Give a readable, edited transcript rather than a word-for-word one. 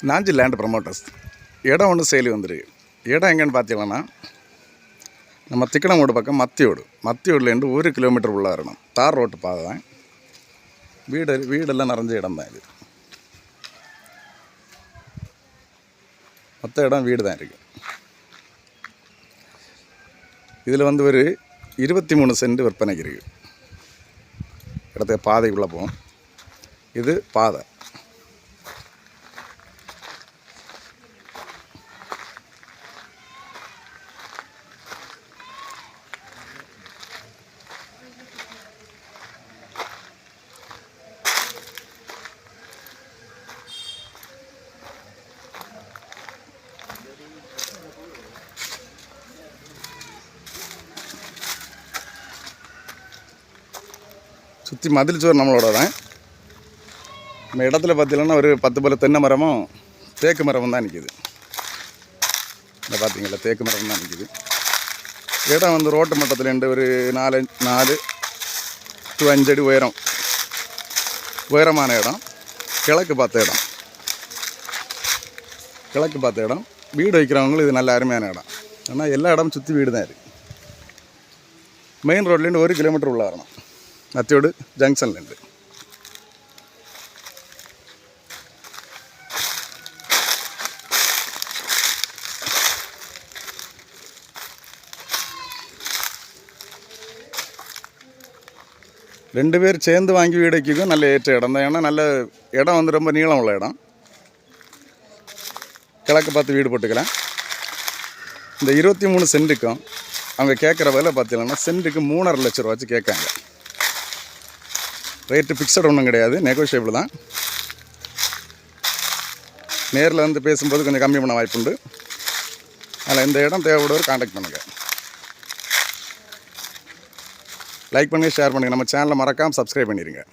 Nanji land promoters இடம் ஒன்று saline வந்துருக்கு. இடம் எங்கேன்னு பார்த்தீங்கன்னா நம்ம திக்கணமூடு பக்கம் மத்தியோடுலேருந்து 1 கிலோமீட்டர் உள்ளே வரணும். தார் ரோட்டு பாதை தான். வீடெல்லாம் நிறைஞ்ச இடம் தான் இது. மொத்த இடம் வீடு தான் இருக்குது. இதில் வந்து ஒரு 23 சென்ட் விற்பனைக்கு இருக்குது. இடத்துக்கு பாதைக்குள்ளே போகும். இது பாதை. சுற்றி மதில் சுவர் நம்மளோட தான். நம்ம இடத்துல பார்த்தீங்கன்னா ஒரு 10 போல தென்னை மரமும் தேக்கு மரமும் தான் நிற்கிது. இந்த பார்த்தீங்களா, தேக்கு மரம் தான் நிற்கிது. இடம் வந்து ரோட்டு மட்டத்துலேருந்து ஒரு 4 to 5 அடி உயரமான இடம். கிழக்கு பார்த்த இடம். வீடு வைக்கிறவங்களும் இது நல்ல அருமையான இடம். ஆனால் எல்லா இடமும் சுற்றி வீடு தான் இருக்குது. மெயின் ரோட்லேருந்து 1 கிலோமீட்டர் உள்ள வரணும். மத்தியோடு ஜங்ஷன்லேருந்து. ரெண்டு பேர் சேர்ந்து வாங்கி வீடு வைக்கும் நல்ல ஏற்ற இடம் தான். ஏன்னா நல்ல இடம் வந்து ரொம்ப நீளம் உள்ள இடம். கிழக்கு பார்த்து வீடு போட்டுக்கலாம். இந்த 23 சென்ட்டுக்கும் அவங்க கேட்குற விலை பார்த்தீங்கன்னா சென்ட்டுக்கு 3.5 லட்ச ரூபா வச்சு கேட்காங்க. ரேட்டு ஃபிக்ஸட் ஒன்றும் கிடையாது, நெகோஷியபிள் தான். நேரில் வந்து பேசும்போது கொஞ்சம் கம்மி பண்ண வாய்ப்புண்டு. அதில் இந்த இடம் தேவைப்படுவர் கான்டாக்ட் பண்ணுங்கள். லைக் பண்ணி ஷேர் பண்ணுங்கள். நம்ம சேனலை மறக்காமல் சப்ஸ்கிரைப் பண்ணிடுங்க.